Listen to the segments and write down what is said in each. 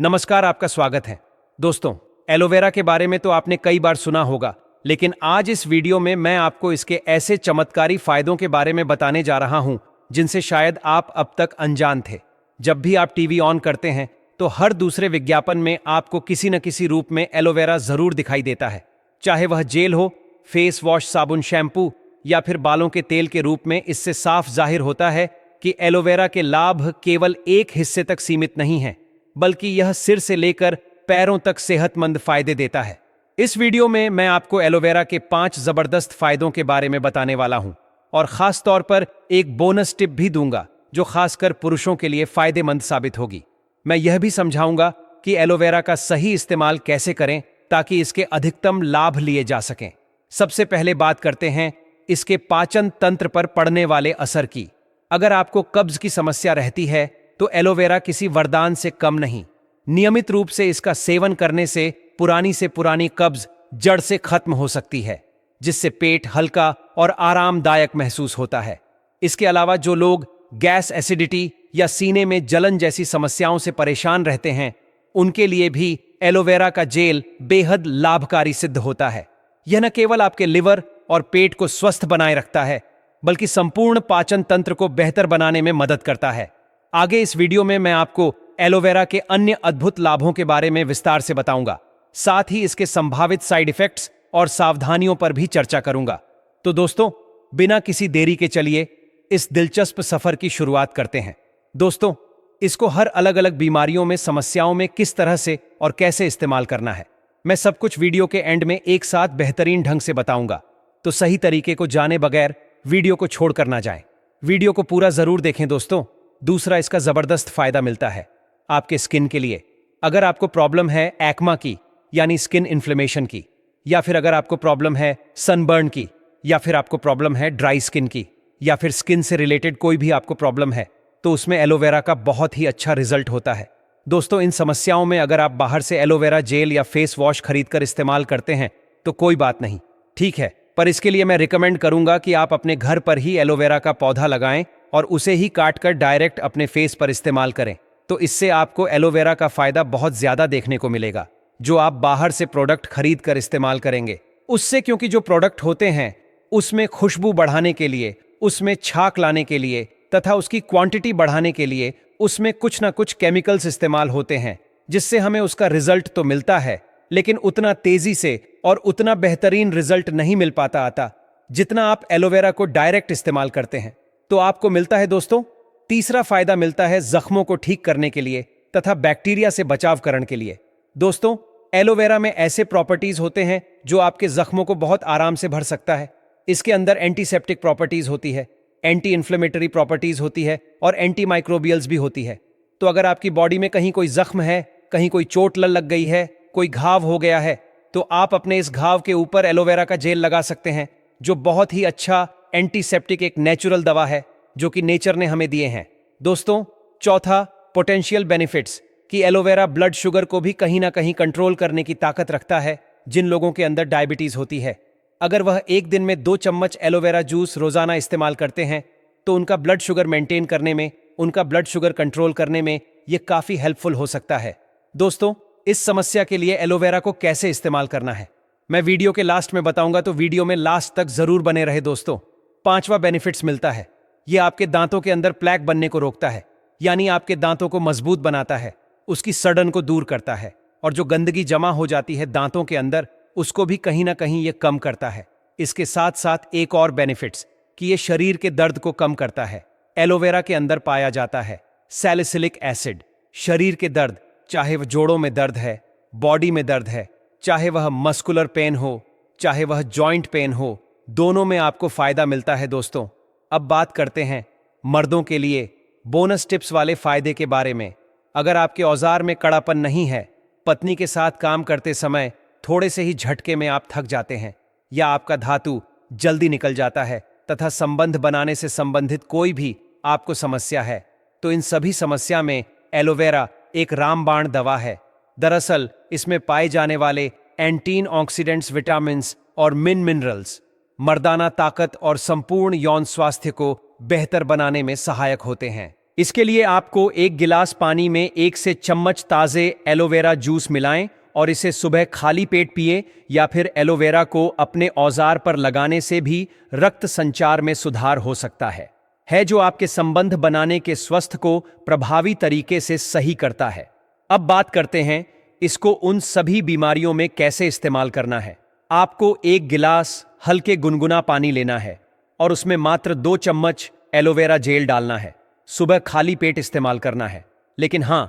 नमस्कार, आपका स्वागत है। दोस्तों, एलोवेरा के बारे में तो आपने कई बार सुना होगा, लेकिन आज इस वीडियो में मैं आपको इसके ऐसे चमत्कारी फायदों के बारे में बताने जा रहा हूं जिनसे शायद आप अब तक अनजान थे। जब भी आप टीवी ऑन करते हैं तो हर दूसरे विज्ञापन में आपको किसी न किसी रूप में एलोवेरा जरूर दिखाई देता है। चाहे वह जेल हो, फेस वॉश, साबुन, शैम्पू या फिर बालों के तेल के रूप में, इससे साफ जाहिर होता है कि एलोवेरा के लाभ केवल एक हिस्से तक सीमित नहीं हैं, बल्कि यह सिर से लेकर पैरों तक सेहतमंद फायदे देता है। इस वीडियो में मैं आपको एलोवेरा के 5 जबरदस्त फायदों के बारे में बताने वाला हूं और खास तौर पर एक बोनस टिप भी दूंगा जो खासकर पुरुषों के लिए फायदेमंद साबित होगी। मैं यह भी समझाऊंगा कि एलोवेरा का सही इस्तेमाल कैसे करें ताकि इसके अधिकतम लाभ लिए जा सकें। सबसे पहले बात करते हैं इसके पाचन तंत्र पर पड़ने वाले असर की। अगर आपको कब्ज की समस्या रहती है तो एलोवेरा किसी वरदान से कम नहीं। नियमित रूप से इसका सेवन करने से पुरानी कब्ज जड़ से खत्म हो सकती है, जिससे पेट हल्का और आरामदायक महसूस होता है। इसके अलावा जो लोग गैस, एसिडिटी या सीने में जलन जैसी समस्याओं से परेशान रहते हैं, उनके लिए भी एलोवेरा का जेल बेहद लाभकारी सिद्ध होता है। यह न केवल आपके लिवर और पेट को स्वस्थ बनाए रखता है, बल्कि संपूर्ण पाचन तंत्र को बेहतर बनाने में मदद करता है। आगे इस वीडियो में मैं आपको एलोवेरा के अन्य अद्भुत लाभों के बारे में विस्तार से बताऊंगा। साथ ही इसके संभावित साइड इफेक्ट्स और सावधानियों पर भी चर्चा करूंगा। तो दोस्तों, बिना किसी देरी के चलिए इस दिलचस्प सफर की शुरुआत करते हैं। दोस्तों, इसको हर अलग अलग बीमारियों में, समस्याओं में किस तरह से और कैसे इस्तेमाल करना है, मैं सब कुछ वीडियो के एंड में एक साथ बेहतरीन ढंग से बताऊंगा। तो सही तरीके को जाने बगैर वीडियो को छोड़कर ना जाएं। वीडियो को पूरा जरूर देखें दोस्तों। दूसरा, इसका जबरदस्त फायदा मिलता है आपके स्किन के लिए। अगर आपको प्रॉब्लम है एक्मा की, यानी स्किन इन्फ्लेमेशन की, या फिर अगर आपको प्रॉब्लम है सनबर्न की, या फिर आपको प्रॉब्लम है ड्राई स्किन की, या फिर स्किन से रिलेटेड कोई भी आपको प्रॉब्लम है, तो उसमें एलोवेरा का बहुत ही अच्छा रिजल्ट होता है। दोस्तों, इन समस्याओं में अगर आप बाहर से एलोवेरा जेल या फेस वॉश खरीदकर इस्तेमाल करते हैं तो कोई बात नहीं, ठीक है। पर इसके लिए मैं रिकमेंड करूंगा कि आप अपने घर पर ही एलोवेरा का पौधा लगाएं और उसे ही काटकर डायरेक्ट अपने फेस पर इस्तेमाल करें। तो इससे आपको एलोवेरा का फायदा बहुत ज्यादा देखने को मिलेगा जो आप बाहर से प्रोडक्ट खरीद कर इस्तेमाल करेंगे उससे, क्योंकि जो प्रोडक्ट होते हैं उसमें खुशबू बढ़ाने के लिए, उसमें छाक लाने के लिए तथा उसकी क्वांटिटी बढ़ाने के लिए उसमें कुछ ना कुछ केमिकल्स इस्तेमाल होते हैं, जिससे हमें उसका रिजल्ट तो मिलता है, लेकिन उतना तेजी से और उतना बेहतरीन रिजल्ट नहीं मिल पाता आता जितना आप एलोवेरा को डायरेक्ट इस्तेमाल करते हैं। तो आपको मिलता है दोस्तों, तीसरा फायदा मिलता है जख्मों को ठीक करने के लिए तथा बैक्टीरिया से बचाव करने के लिए। दोस्तों, एलोवेरा में ऐसे प्रॉपर्टीज होते हैं जो आपके जख्मों को बहुत आराम से भर सकता है। इसके अंदर एंटीसेप्टिक प्रॉपर्टीज होती है, एंटी इन्फ्लेमेटरी प्रॉपर्टीज होती है और एंटी माइक्रोबियल्स भी होती है। तो अगर आपकी बॉडी में कहीं कोई जख्म है, कहीं कोई चोट लग गई है, कोई घाव हो गया है, तो आप अपने इस घाव के ऊपर एलोवेरा का जेल लगा सकते हैं, जो बहुत ही अच्छा एंटीसेप्टिक एक नेचुरल दवा है जो कि नेचर ने हमें दिए हैं। दोस्तों, चौथा, पोटेंशियल बेनिफिट्स कि एलोवेरा ब्लड शुगर को भी कहीं ना कहीं कंट्रोल करने की ताकत रखता है। जिन लोगों के अंदर डायबिटीज होती है, अगर वह एक दिन में 2 चम्मच एलोवेरा जूस रोजाना इस्तेमाल करते हैं तो उनका ब्लड शुगर मेंटेन करने में, उनका ब्लड शुगर कंट्रोल करने में यह काफी हेल्पफुल हो सकता है। दोस्तों, इस समस्या के लिए एलोवेरा को कैसे इस्तेमाल करना है मैं वीडियो के लास्ट में बताऊंगा, तो वीडियो में लास्ट तक जरूर बने रहे दोस्तों। 5वां बेनिफिट्स मिलता है, यह आपके दांतों के अंदर प्लैक बनने को रोकता है, यानी आपके दांतों को मजबूत बनाता है, उसकी सड़न को दूर करता है और जो गंदगी जमा हो जाती है दांतों के अंदर उसको भी कहीं ना कहीं यह कम करता है। इसके साथ साथ एक और बेनिफिट्स कि यह शरीर के दर्द को कम करता है। एलोवेरा के अंदर पाया जाता है सैलिसिलिक एसिड। शरीर के दर्द, चाहे वह जोड़ों में दर्द है, बॉडी में दर्द है, चाहे वह मस्कुलर पेन हो, चाहे वह जॉइंट पेन हो, दोनों में आपको फायदा मिलता है दोस्तों। अब बात करते हैं मर्दों के लिए बोनस टिप्स वाले फायदे के बारे में। अगर आपके औजार में कड़ापन नहीं है, पत्नी के साथ काम करते समय थोड़े से ही झटके में आप थक जाते हैं, या आपका धातु जल्दी निकल जाता है तथा संबंध बनाने से संबंधित कोई भी आपको समस्या है, तो इन सभी समस्या में एलोवेरा एक रामबाण दवा है। दरअसल इसमें पाए जाने वाले एंटी ऑक्सीडेंट्स, विटामिन्स और मिनरल्स मर्दाना ताकत और संपूर्ण यौन स्वास्थ्य को बेहतर बनाने में सहायक होते हैं। इसके लिए आपको 1 गिलास पानी में 1 से चम्मच ताज़े एलोवेरा जूस मिलाएं और इसे सुबह खाली पेट पिएं, या फिर एलोवेरा को अपने औजार पर लगाने से भी रक्त संचार में सुधार हो सकता है जो आपके संबंध बनाने के स्वस्थ को प्रभावी तरीके से सही करता है। अब बात करते हैं इसको उन सभी बीमारियों में कैसे इस्तेमाल करना है। आपको 1 गिलास हल्के गुनगुना पानी लेना है और उसमें मात्र 2 चम्मच एलोवेरा जेल डालना है। सुबह खाली पेट इस्तेमाल करना है। लेकिन हाँ,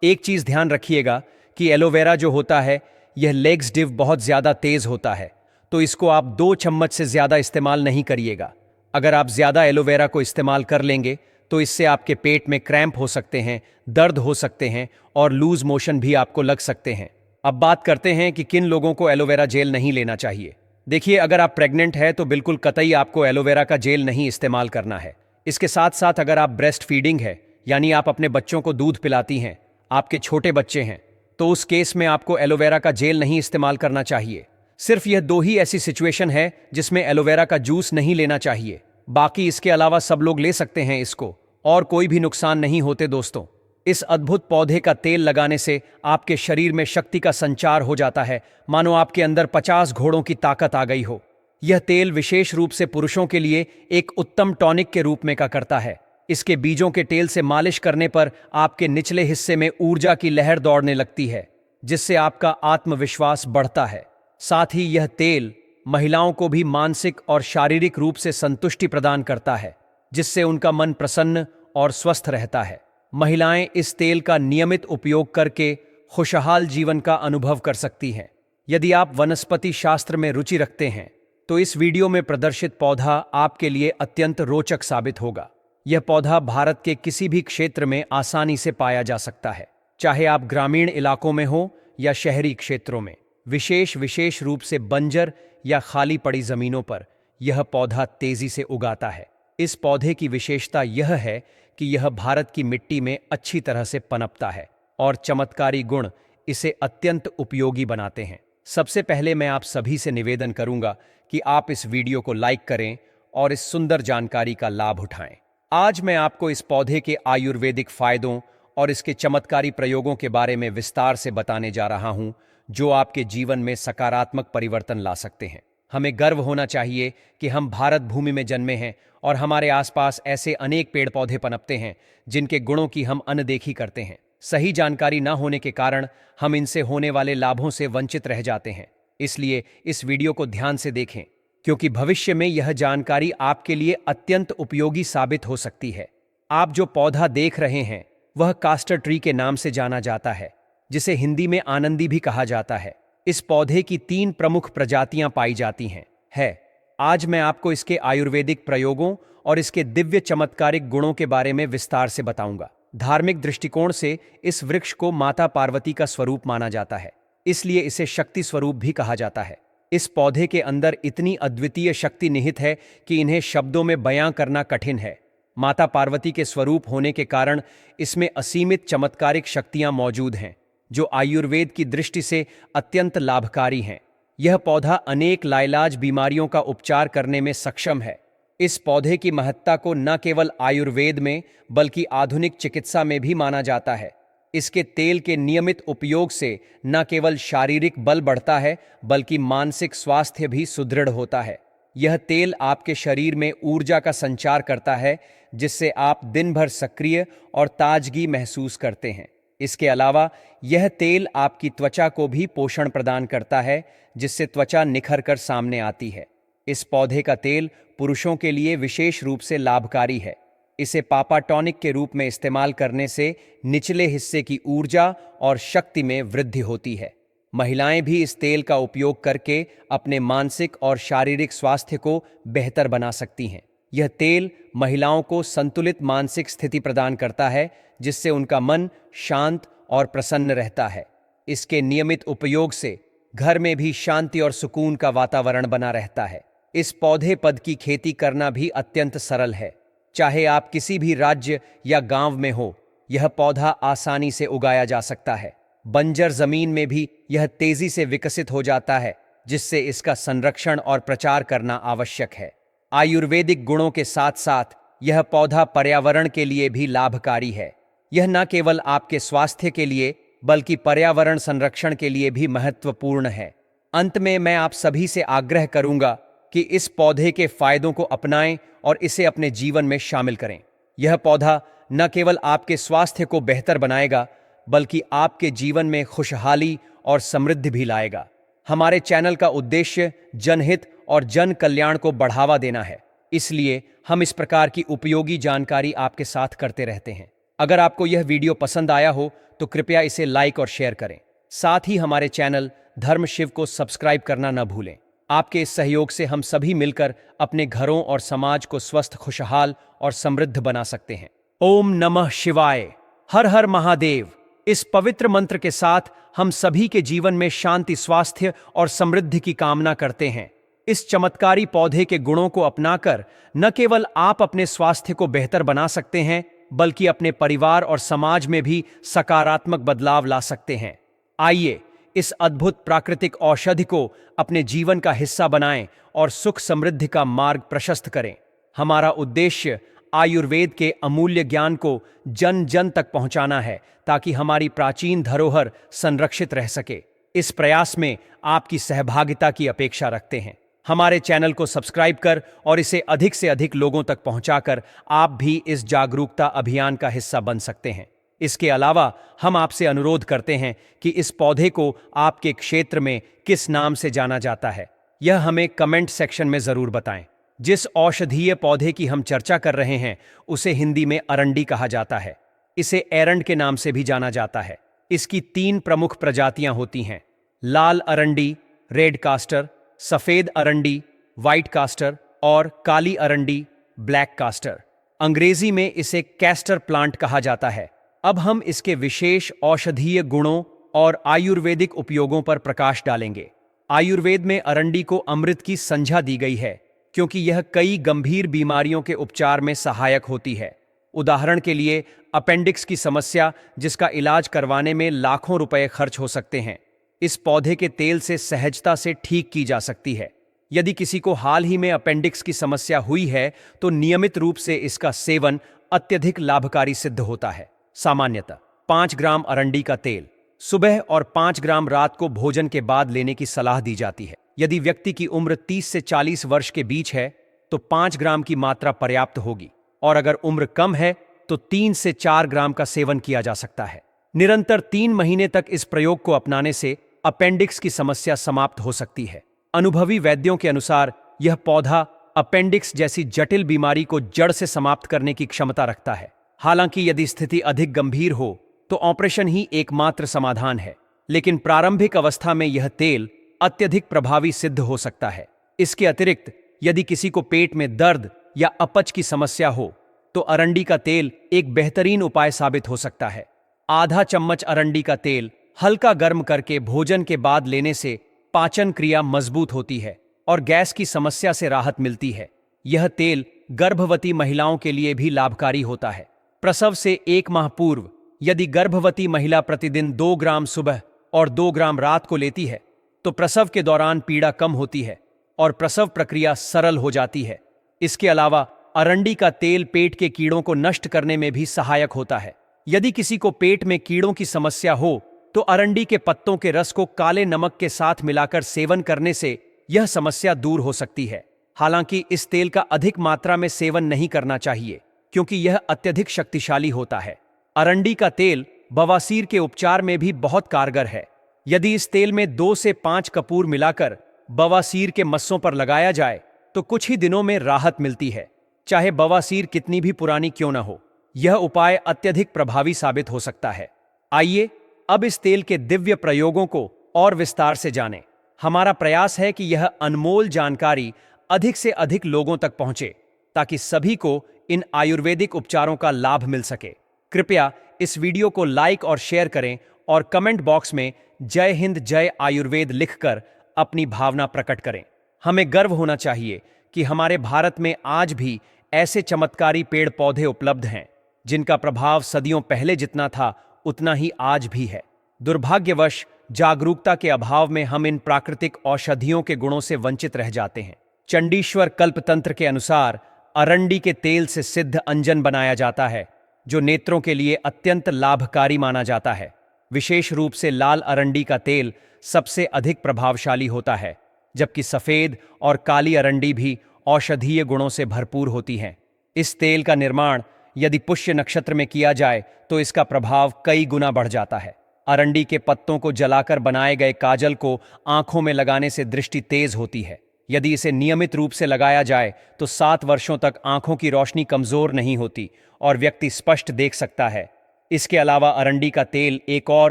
एक चीज ध्यान रखिएगा कि एलोवेरा जो होता है यह लेग्सडिव बहुत ज्यादा तेज होता है, तो इसको आप 2 चम्मच से ज्यादा इस्तेमाल नहीं करिएगा। अगर आप ज्यादा एलोवेरा को इस्तेमाल कर लेंगे तो इससे आपके पेट में क्रैम्प हो सकते हैं, दर्द हो सकते हैं और लूज मोशन भी आपको लग सकते हैं। अब बात करते हैं कि किन लोगों को एलोवेरा जेल नहीं लेना चाहिए। देखिए, अगर आप प्रेग्नेंट हैं तो बिल्कुल कतई आपको एलोवेरा का जेल नहीं इस्तेमाल करना है। इसके साथ साथ अगर आप ब्रेस्ट फीडिंग है, यानी आप अपने बच्चों को दूध पिलाती हैं, आपके छोटे बच्चे हैं, तो उस केस में आपको एलोवेरा का जेल नहीं इस्तेमाल करना चाहिए। सिर्फ यह 2 ही ऐसी सिचुएशन है जिसमें एलोवेरा का जूस नहीं लेना चाहिए। बाकी इसके अलावा सब लोग ले सकते हैं इसको और कोई भी नुकसान नहीं होते। दोस्तों, इस अद्भुत पौधे का तेल लगाने से आपके शरीर में शक्ति का संचार हो जाता है, मानो आपके अंदर 50 घोड़ों की ताकत आ गई हो। यह तेल विशेष रूप से पुरुषों के लिए एक उत्तम टॉनिक के रूप में काम करता है। इसके बीजों के तेल से मालिश करने पर आपके निचले हिस्से में ऊर्जा की लहर दौड़ने लगती है, जिससे आपका आत्मविश्वास बढ़ता है। साथ ही यह तेल महिलाओं को भी मानसिक और शारीरिक रूप से संतुष्टि प्रदान करता है, जिससे उनका मन प्रसन्न और स्वस्थ रहता है। महिलाएं इस तेल का नियमित उपयोग करके खुशहाल जीवन का अनुभव कर सकती हैं। यदि आप वनस्पति शास्त्र में रुचि रखते हैं तो इस वीडियो में प्रदर्शित पौधा आपके लिए अत्यंत रोचक साबित होगा। यह पौधा भारत के किसी भी क्षेत्र में आसानी से पाया जा सकता है, चाहे आप ग्रामीण इलाकों में हो या शहरी क्षेत्रों में। विशेष रूप से बंजर या खाली पड़ी जमीनों पर यह पौधा तेजी से उगाता है। इस पौधे की विशेषता यह है कि यह भारत की मिट्टी में अच्छी तरह से पनपता है और चमत्कारी गुण इसे अत्यंत उपयोगी बनाते हैं। सबसे पहले मैं आप सभी से निवेदन करूंगा कि आप इस वीडियो को लाइक करें और इस सुंदर जानकारी का लाभ उठाएं। आज मैं आपको इस पौधे के आयुर्वेदिक फायदों और इसके चमत्कारी प्रयोगों के बारे में विस्तार से बताने जा रहा हूं, जो आपके जीवन में सकारात्मक परिवर्तन ला सकते हैं। हमें गर्व होना चाहिए कि हम भारत भूमि में जन्मे हैं और हमारे आसपास ऐसे अनेक पेड़ पौधे पनपते हैं जिनके गुणों की हम अनदेखी करते हैं। सही जानकारी न होने के कारण हम इनसे होने वाले लाभों से वंचित रह जाते हैं। इसलिए इस वीडियो को ध्यान से देखें, क्योंकि भविष्य में यह जानकारी आपके लिए अत्यंत उपयोगी साबित हो सकती है। आप जो पौधा देख रहे हैं वह कास्टर ट्री के नाम से जाना जाता है, जिसे हिंदी में आनंदी भी कहा जाता है। इस पौधे की 3 प्रमुख प्रजातियां पाई जाती हैं। आज मैं आपको इसके आयुर्वेदिक प्रयोगों और इसके दिव्य चमत्कारिक गुणों के बारे में विस्तार से बताऊंगा। धार्मिक दृष्टिकोण से इस वृक्ष को माता पार्वती का स्वरूप माना जाता है, इसलिए इसे शक्ति स्वरूप भी कहा जाता है। इस पौधे के अंदर इतनी अद्वितीय शक्ति निहित है कि इन्हें शब्दों में बयां करना कठिन है। माता पार्वती के स्वरूप होने के कारण इसमें असीमित चमत्कारिक शक्तियां मौजूद हैं, जो आयुर्वेद की दृष्टि से अत्यंत लाभकारी हैं। यह पौधा अनेक लाइलाज बीमारियों का उपचार करने में सक्षम है। इस पौधे की महत्ता को न केवल आयुर्वेद में बल्कि आधुनिक चिकित्सा में भी माना जाता है। इसके तेल के नियमित उपयोग से न केवल शारीरिक बल बढ़ता है बल्कि मानसिक स्वास्थ्य भी सुदृढ़ होता है। यह तेल आपके शरीर में ऊर्जा का संचार करता है, जिससे आप दिन भर सक्रिय और ताजगी महसूस करते हैं। इसके अलावा यह तेल आपकी त्वचा को भी पोषण प्रदान करता है, जिससे त्वचा निखर कर सामने आती है। इस पौधे का तेल पुरुषों के लिए विशेष रूप से लाभकारी है। इसे पापा टॉनिक के रूप में इस्तेमाल करने से निचले हिस्से की ऊर्जा और शक्ति में वृद्धि होती है। महिलाएं भी इस तेल का उपयोग करके अपने मानसिक और शारीरिक स्वास्थ्य को बेहतर बना सकती हैं। यह तेल महिलाओं को संतुलित मानसिक स्थिति प्रदान करता है, जिससे उनका मन शांत और प्रसन्न रहता है। इसके नियमित उपयोग से घर में भी शांति और सुकून का वातावरण बना रहता है। इस पौधे पद की खेती करना भी अत्यंत सरल है। चाहे आप किसी भी राज्य या गांव में हो, यह पौधा आसानी से उगाया जा सकता है। बंजर जमीन में भी यह तेजी से विकसित हो जाता है, जिससे इसका संरक्षण और प्रचार करना आवश्यक है। आयुर्वेदिक गुणों के साथ साथ यह पौधा पर्यावरण के लिए भी लाभकारी है। यह न केवल आपके स्वास्थ्य के लिए बल्कि पर्यावरण संरक्षण के लिए भी महत्वपूर्ण है। अंत में मैं आप सभी से आग्रह करूंगा कि इस पौधे के फायदों को अपनाएं और इसे अपने जीवन में शामिल करें। यह पौधा न केवल आपके स्वास्थ्य को बेहतर बनाएगा बल्कि आपके जीवन में खुशहाली और समृद्धि भी लाएगा। हमारे चैनल का उद्देश्य जनहित और जन कल्याण को बढ़ावा देना है, इसलिए हम इस प्रकार की उपयोगी जानकारी आपके साथ करते रहते हैं। अगर आपको यह वीडियो पसंद आया हो तो कृपया इसे लाइक और शेयर करें। साथ ही हमारे चैनल धर्म शिव को सब्सक्राइब करना न भूलें। आपके इस सहयोग से हम सभी मिलकर अपने घरों और समाज को स्वस्थ, खुशहाल और समृद्ध बना सकते हैं। ओम नमः शिवाय। हर हर महादेव। इस पवित्र मंत्र के साथ हम सभी के जीवन में शांति, स्वास्थ्य और समृद्धि की कामना करते हैं। इस चमत्कारी पौधे के गुणों को अपनाकर न केवल आप अपने स्वास्थ्य को बेहतर बना सकते हैं बल्कि अपने परिवार और समाज में भी सकारात्मक बदलाव ला सकते हैं। आइए इस अद्भुत प्राकृतिक औषधि को अपने जीवन का हिस्सा बनाएं और सुख समृद्धि का मार्ग प्रशस्त करें। हमारा उद्देश्य आयुर्वेद के अमूल्य ज्ञान को जन जन तक पहुंचाना है ताकि हमारी प्राचीन धरोहर संरक्षित रह सके। इस प्रयास में आपकी सहभागिता की अपेक्षा रखते हैं। हमारे चैनल को सब्सक्राइब कर और इसे अधिक से अधिक लोगों तक पहुंचाकर आप भी इस जागरूकता अभियान का हिस्सा बन सकते हैं। इसके अलावा हम आपसे अनुरोध करते हैं कि इस पौधे को आपके क्षेत्र में किस नाम से जाना जाता है, यह हमें कमेंट सेक्शन में जरूर बताएं। जिस औषधीय पौधे की हम चर्चा कर रहे हैं उसे हिंदी में अरंडी कहा जाता है। इसे एरंड के नाम से भी जाना जाता है। इसकी 3 प्रमुख प्रजातियां होती हैं: लाल अरंडी, रेड कास्टर, सफेद अरंडी, व्हाइट कास्टर और काली अरंडी, ब्लैक कास्टर। अंग्रेजी में इसे कैस्टर प्लांट कहा जाता है। अब हम इसके विशेष औषधीय गुणों और आयुर्वेदिक उपयोगों पर प्रकाश डालेंगे। आयुर्वेद में अरंडी को अमृत की संज्ञा दी गई है क्योंकि यह कई गंभीर बीमारियों के उपचार में सहायक होती है। उदाहरण के लिए अपेंडिक्स की समस्या, जिसका इलाज करवाने में लाखों रुपए खर्च हो सकते हैं, इस पौधे के तेल से सहजता से ठीक की जा सकती है। यदि किसी को हाल ही में अपेंडिक्स की समस्या हुई है तो नियमित रूप से इसका सेवन अत्यधिक लाभकारी सिद्ध होता है। सामान्यतः 5 ग्राम अरंडी का तेल सुबह और 5 ग्राम रात को भोजन के बाद लेने की सलाह दी जाती है। यदि व्यक्ति की उम्र 30 से 40 वर्ष के बीच है तो 5 ग्राम की मात्रा पर्याप्त होगी और अगर उम्र कम है तो 3 से 4 ग्राम का सेवन किया जा सकता है। निरंतर 3 महीने तक इस प्रयोग को अपनाने से अपेंडिक्स की समस्या समाप्त हो सकती है। अनुभवी वैद्यों के अनुसार यह पौधा अपेंडिक्स जैसी जटिल बीमारी को जड़ से समाप्त करने की क्षमता रखता है। हालांकि यदि स्थिति अधिक गंभीर हो तो ऑपरेशन ही एकमात्र समाधान है, लेकिन प्रारंभिक अवस्था में यह तेल अत्यधिक प्रभावी सिद्ध हो सकता है। इसके अतिरिक्त यदि किसी को पेट में दर्द या अपच की समस्या हो तो अरंडी का तेल एक बेहतरीन उपाय साबित हो सकता है। आधा चम्मच अरंडी का तेल हल्का गर्म करके भोजन के बाद लेने से पाचन क्रिया मजबूत होती है और गैस की समस्या से राहत मिलती है। यह तेल गर्भवती महिलाओं के लिए भी लाभकारी होता है। प्रसव से 1 माह पूर्व यदि गर्भवती महिला प्रतिदिन 2 ग्राम सुबह और 2 ग्राम रात को लेती है तो प्रसव के दौरान पीड़ा कम होती है और प्रसव प्रक्रिया सरल हो जाती है। इसके अलावा अरंडी का तेल पेट के कीड़ों को नष्ट करने में भी सहायक होता है। यदि किसी को पेट में कीड़ों की समस्या हो तो अरंडी के पत्तों के रस को काले नमक के साथ मिलाकर सेवन करने से यह समस्या दूर हो सकती है। हालांकि इस तेल का अधिक मात्रा में सेवन नहीं करना चाहिए क्योंकि यह अत्यधिक शक्तिशाली होता है। अरंडी का तेल बवासीर के उपचार में भी बहुत कारगर है। यदि इस तेल में 2 से 5 कपूर मिलाकर बवासीर के मस्सों पर लगाया जाए तो कुछ ही दिनों में राहत मिलती है, चाहे बवासीर कितनी भी पुरानी क्यों न हो। यह उपाय अत्यधिक प्रभावी साबित हो सकता है। आइए अब इस तेल के दिव्य प्रयोगों को और विस्तार से जानें। हमारा प्रयास है कि यह अनमोल जानकारी अधिक से अधिक लोगों तक पहुंचे ताकि सभी को इन आयुर्वेदिक उपचारों का लाभ मिल सके। कृपया इस वीडियो को लाइक और शेयर करें और कमेंट बॉक्स में जय हिंद जय आयुर्वेद लिखकर अपनी भावना प्रकट करें। हमें गर्व होना चाहिए कि हमारे भारत में आज भी ऐसे चमत्कारी पेड़ पौधे उपलब्ध हैं जिनका प्रभाव सदियों पहले जितना था उतना ही आज भी है। दुर्भाग्यवश जागरूकता के अभाव में हम इन प्राकृतिक औषधियों के गुणों से वंचित रह जाते हैं। चंडीश्वर कल्पतंत्र के अनुसार अरंडी के तेल से सिद्ध अंजन बनाया जाता है, जो नेत्रों के लिए अत्यंत लाभकारी माना जाता है। विशेष रूप से लाल अरंडी का तेल सबसे अधिक प्रभावशाली होता है, जबकि सफेद और काली अरंडी भी औषधीय गुणों से भरपूर होती हैं। इस तेल का निर्माण यदि पुष्य नक्षत्र में किया जाए तो इसका प्रभाव कई गुना बढ़ जाता है। अरंडी के पत्तों को जलाकर बनाए गए काजल को आंखों में लगाने से दृष्टि तेज होती है। यदि इसे नियमित रूप से लगाया जाए तो 7 वर्षों तक आंखों की रोशनी कमजोर नहीं होती और व्यक्ति स्पष्ट देख सकता है। इसके अलावा अरंडी का तेल एक और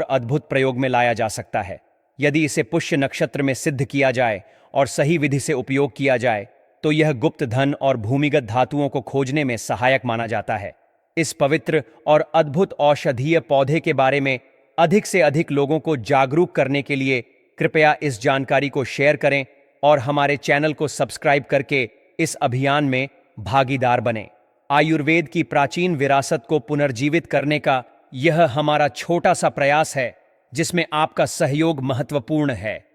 अद्भुत प्रयोग में लाया जा सकता है। यदि इसे पुष्य नक्षत्र में सिद्ध किया जाए और सही विधि से उपयोग किया जाए तो यह गुप्त धन और भूमिगत धातुओं को खोजने में सहायक माना जाता है। इस पवित्र और अद्भुत औषधीय पौधे के बारे में अधिक से अधिक लोगों को जागरूक करने के लिए कृपया इस जानकारी को शेयर करें और हमारे चैनल को सब्सक्राइब करके इस अभियान में भागीदार बनें। आयुर्वेद की प्राचीन विरासत को पुनर्जीवित करने का यह हमारा छोटा सा प्रयास है, जिसमें आपका सहयोग महत्वपूर्ण है।